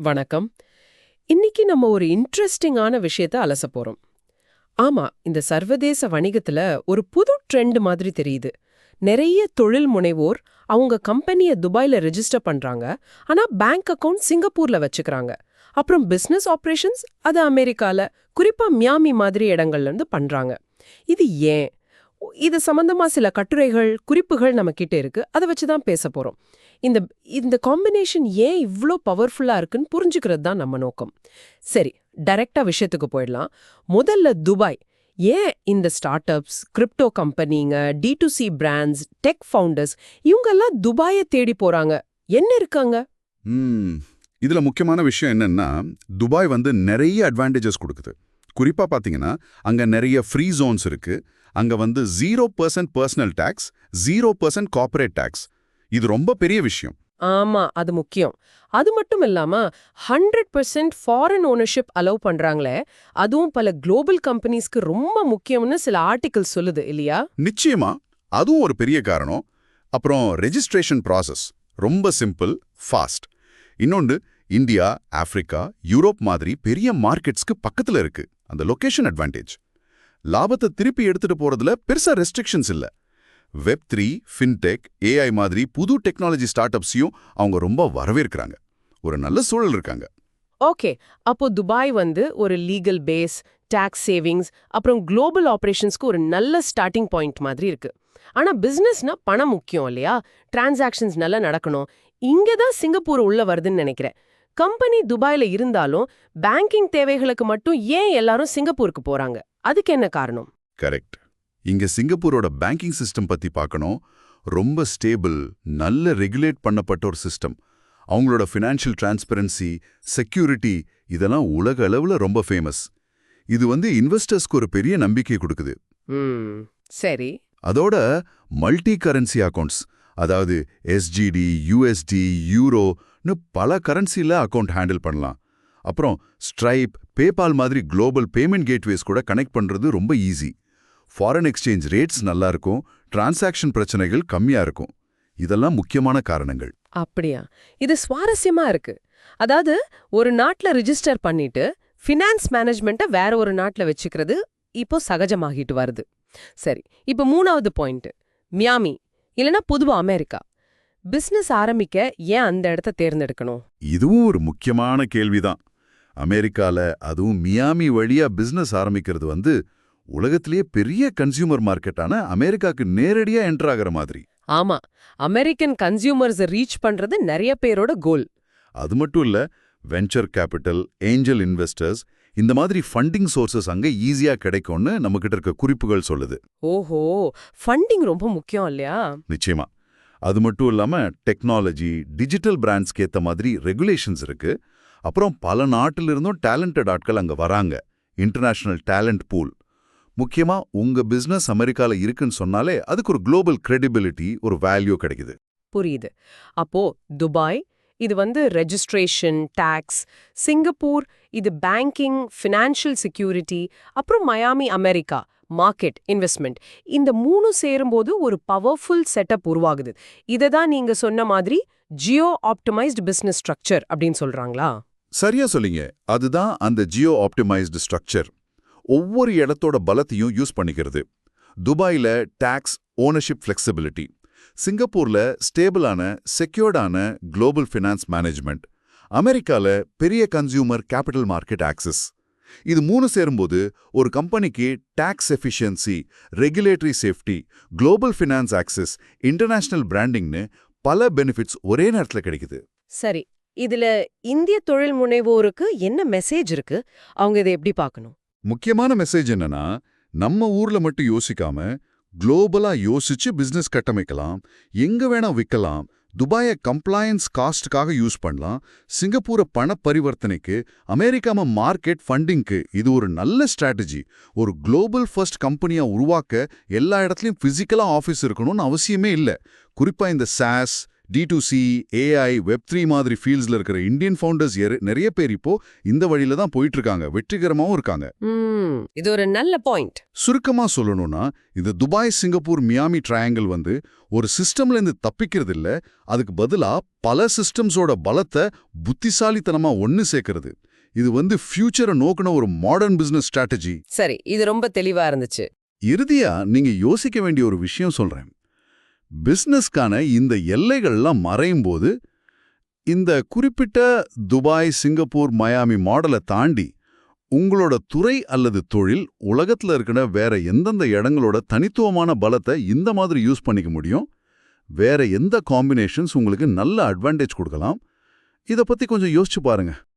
வணக்கம். இன்னைக்கு நம்ம ஒரு இன்ட்ரெஸ்டிங்கான விஷயத்த அலச போறோம். ஆமா, இந்த சர்வதேச வணிகத்துல ஒரு புது ட்ரெண்ட் மாதிரி தெரியுது. நிறைய தொழில் முனைவோர் அவங்க கம்பெனிய துபாய்ல ரெஜிஸ்டர் பண்றாங்க. ஆனா பேங்க் அக்கவுண்ட் சிங்கப்பூர்ல வச்சுக்கிறாங்க. அப்புறம் பிசினஸ் ஆபரேஷன்ஸ் அது அமெரிக்கால, குறிப்பா மியாமி மாதிரி இடங்கள்ல இருந்து பண்றாங்க. இது ஏன்? இது சம்பந்தமா சில கட்டுரைகள், குறிப்புகள் நம்ம கிட்ட இருக்கு. அதை வச்சு தான் பேச போறோம். இந்த இந்த காம்பினேஷன் ஏன் இவ்ளோ பவர்ஃபுல்லா இருக்குன்னு புரிஞ்சுக்கிறது தான் நம்ம நோக்கம். சரி, டைரக்டா விஷயத்துக்கு போயிடலாம். முதல்ல துபாய். ஏன் இந்த ஸ்டார்ட் அப்ஸ், கிரிப்டோ கம்பெனிங்க, D2C பிராண்ட்ஸ், டெக் ஃபவுண்டர்ஸ் இவங்கெல்லாம் துபாயை தேடி போறாங்க? என்ன இருக்காங்க? இதுல முக்கியமான விஷயம் என்னன்னா, துபாய் நிறைய அட்வான்டேஜஸ் கொடுக்குது. குறிப்பா பாத்தீங்கன்னா, அங்க நிறைய ஃப்ரீ ஜோன்ஸ் இருக்கு. அங்க 0% பர்சனல் டாக்ஸ், 0% கார்ப்பரேட் டாக்ஸ். இது ரொம்ப பெரிய விஷயம். ஆமா, அது முக்கியம். அது மட்டும் இல்லாம 100% ஃபாரின் ஓனர்ஷிப் அலோவ் பண்றாங்களே, அதுவும் பல குளோபல் கம்பெனிஸ்க்கு ரொம்ப முக்கியம்னு சில ஆர்டிகிள் சொல்லுது இல்லையா? நிச்சயமா, அதுவும் ஒரு பெரிய காரணம். அப்புறம் ரெஜிஸ்ட்ரேஷன் ப்ராசஸ் ரொம்ப சிம்பிள், ஃபாஸ்ட். இன்னொன்று, இந்தியா, ஆப்பிரிக்கா, யூரோப் மாதிரி பெரிய மார்க்கெட்ஸ்க்கு பக்கத்துல இருக்கு. அந்த லொகேஷன் அட்வான்டேஜ். லாபத்தை திருப்பி எடுத்துட்டு போறதுல பெருசா ரெஸ்ட்ரிக்ஷன்ஸ் இல்ல. Web3, ஃபின்டெக், AI மாதிரி புது டெக்னாலஜி ஸ்டார்ட் அப்ஸையும் அவங்க ரொம்ப வரவேற்கிறாங்க. ஒரு நல்ல சூழல் இருக்காங்க. ஓகே, அப்போ துபாய் ஒரு லீகல் பேஸ், டாக்ஸ் சேவிங்ஸ், அப்புறம் குளோபல் ஆபரேஷன்ஸ்க்கு ஒரு நல்ல ஸ்டார்டிங் பாயிண்ட் மாதிரி இருக்கு. ஆனா பிசினஸ்னா பணம் முக்கியம் இல்லையா? டிரான்சாக்ஷன்ஸ் நல்லா நடக்கணும். இங்க தான் சிங்கப்பூர் உள்ள வருதுன்னு நினைக்கிறேன். கம்பெனி துபாயில இருந்தாலும் பேங்கிங் தேவைகளுக்கு மட்டும் ஏன் எல்லாரும் சிங்கப்பூருக்கு போறாங்க? அதுக்கு என்ன காரணம்? கரெக்ட். இங்க சிங்கப்பூரோட பேங்கிங் சிஸ்டம் பத்தி பார்க்கணும். ரொம்ப ஸ்டேபிள், நல்ல ரெகுலேட் பண்ணப்பட்ட ஒரு சிஸ்டம். அவங்களோட ஃபினான்ஷியல் டிரான்ஸ்பரன்சி, செக்யூரிட்டி இதெல்லாம் உலக அளவுல ரொம்ப ஃபேமஸ். இது இன்வெஸ்டர்ஸ்க்கு ஒரு பெரிய நம்பிக்கை கொடுக்குது. சரி. அதோட மல்டி கரன்சி அக்கவுண்ட்ஸ், அதாவது SGD, USD, யூரோன்னு பல கரன்சில அக்கவுண்ட் ஹேண்டில் பண்ணலாம். அப்புறம் ஸ்ட்ரைப், பேபால் மாதிரி குளோபல் பேமெண்ட் கேட்வேஸ் கூட கனெக்ட் பண்றது ரொம்ப ஈஸி. ஃபாரின் எக்ஸ்சேஞ்ச் ரேட்ஸ் நல்லா இருக்கும், டிரான்சாக்ஷன் பிரச்சனைகள் கம்மியா இருக்கும். இதெல்லாம் முக்கியமான காரணங்கள். அப்படியா? இது சுவாரஸ்யமா இருக்கு. அதாவது ஒரு நாட்டுல ரிஜிஸ்டர் பண்ணிட்டு ஃபினான்ஸ் மேனேஜ்மெண்ட்டை வேற ஒரு நாட்டுல வச்சுக்கிறது இப்போ சகஜமாகிட்டு வருது. சரி, இப்போ மூணாவது பாயிண்ட், மியாமி இல்லனா பொதுவா அமெரிக்கா. பிசினஸ் ஆரம்பிக்க ஏன் அந்த இடத்த தேர்ந்தெடுக்கணும்? இதுவும் ஒரு முக்கியமான கேள்விதான். அமெரிக்கால, அதுவும் மியாமி வழியா பிசினஸ் ஆரம்பிக்கிறது உலகத்திலேயே பெரிய கன்சியூமர் மார்க்கெட்டான அமெரிக்காக்கு நேரடியா என்டர் ஆகிற மாதிரி. ஆமா, அமெரிக்கன் கன்சியூமர்ஸ் ரீச் பண்றது நிறைய பேரோட கோல். அது மட்டும் இல்ல, வெஞ்சர் கேபிட்டல், ஏஞ்சல் இன்வெஸ்டர்ஸ் இந்த மாதிரி ஃபண்டிங் சோர்சஸ் அங்க ஈஸியா கிடைக்கும்னு நம்மகிட்ட இருக்க குறிப்புகள் சொல்லுது. ஓஹோ, ஃபண்டிங் ரொம்ப முக்கியம் இல்லையா? நிச்சயமா. அது மட்டும் இல்லாம டெக்னாலஜி, டிஜிட்டல் பிராண்ட்ஸ்க்கு ஏத்த மாதிரி ரெகுலேஷன்ஸ் இருக்கு. அப்புறம் பல நாட்டிலிருந்தும் டேலண்டட் ஆட்கள் அங்க வராங்க. International talent pool. முக்கியமா உங்க பிசினஸ் அமெரிக்கால இருக்குன்னு சொன்னாலே அதுக்கு ஒரு குளோபல் கிரெடிபிலிட்டி, ஒரு வேல்யூ கிடைக்குது. புரியுது. அப்போ துபாய் இது ரெஜிஸ்ட்ரேஷன், டாக்ஸ், சிங்கப்பூர் இது பேங்கிங், ஃபினான்ஷியல் செக்யூரிட்டி, அப்புறம் மயாமி அமெரிக்கா மார்க்கெட், இன்வெஸ்ட்மெண்ட், இந்த மூணு சேரும்போது ஒரு பவர்ஃபுல் செட்டப் உருவாகுது. இதை தான் நீங்க சொன்ன மாதிரி ஜியோ ஆப்டிமைஸ்டு பிசினஸ் ஸ்ட்ரக்சர் அப்படின்னு சொல்றாங்களா? சரியா சொல்லிங்க. அதுதான் அந்த ஜியோ ஆப்டிமைஸ்டு ஸ்ட்ரக்சர். ஒவ்வொரு இடத்தோட பலத்தையும் யூஸ் பண்ணிக்கிறது. துபாயில டாக்ஸ், ஓனர்ஷிப் ஃபிளெக்சிபிலிட்டி. சிங்கப்பூர்ல ஸ்டேபிளான, செக்யூர்டான குளோபல் ஃபினான்ஸ் மேனேஜ்மெண்ட். அமெரிக்கால பெரிய கன்சியூமர் கேபிட்டல் மார்க்கெட் ஆக்சஸ். இது மூணு சேரும்போது ஒரு கம்பெனிக்கு tax efficiency, regulatory safety, global finance access, international பிராண்டிங்னு பல பெனிஃபிட்ஸ் ஒரே நேரத்தில் கிடைக்குது. சரி, இதுல இந்திய தொழில் முனைவோருக்கு என்ன மெசேஜ் இருக்கு? அவங்க இதை எப்படி பார்க்கணும்? முக்கியமான மெசேஜ் என்னன்னா, நம்ம ஊர்ல மட்டும் யோசிக்காம குளோபலா யோசிச்சு பிசினஸ் கட்டமைக்கலாம், எங்க வேணா விற்கலாம், துபாயை கம்ப்ளையன்ஸ் காஸ்டுக்காக யூஸ் பண்ணலாம், சிங்கப்பூரை பண பரிவர்த்தனைக்கு, அமெரிக்காம மார்க்கெட் ஃபண்டிங்க்கு இது ஒரு நல்ல ஸ்ட்ராட்டஜி. ஒரு குளோபல் ஃபர்ஸ்ட் கம்பெனியா உருவாக்க எல்லா இடத்துலையும் பிசிக்கலா ஆஃபீஸ் இருக்கணும்னு அவசியமே இல்லை. குறிப்பா இந்த சாஸ், D2C, AI, Web3 மாதிரி ஃபீல்ட்ஸ்ல இருக்கிற இந்தியன் ஃபவுண்டர்ஸ் நிறைய பேர் இப்போ இந்த வழியில தான் போயிட்டு இருக்காங்க, வெற்றிகரமாவும் இருக்காங்க. இது ஒரு நல்ல பாயிண்ட். சுருக்கமா சொல்லணும்னா, இந்த துபாய், சிங்கப்பூர், மியாமி ட்ரையாங்கிள் ஒரு சிஸ்டம்ல இருந்து தப்பிக்கிறது இல்ல, அதுக்கு பதிலா பல சிஸ்டம்ஸோட பலத்தை புத்திசாலித்தனமா ஒன்னு சேர்க்கிறது. இது ஃபியூச்சரை நோக்கின ஒரு மாடர்ன் பிசினஸ் ஸ்ட்ராட்டஜி. சரி, இது ரொம்ப தெளிவா இருந்துச்சு. இறுதியா நீங்க யோசிக்க வேண்டிய ஒரு விஷயம் சொல்றேன். பிசினஸ்க்கான இந்த எல்லைகள்லாம் மறையும் போது, இந்த குறிப்பிட்ட துபாய், சிங்கப்பூர், மயாமி மாடலை தாண்டி உங்களோட துறை அல்லது தொழில் உலகத்துல இருக்கிற வேற எந்தெந்த இடங்களோட தனித்துவமான பலத்தை இந்த மாதிரி யூஸ் பண்ணிக்க முடியும், வேற எந்த காம்பினேஷன்ஸ் உங்களுக்கு நல்ல அட்வான்டேஜ் கொடுக்கலாம், இத பத்தி கொஞ்சம் யோசிச்சு பாருங்க.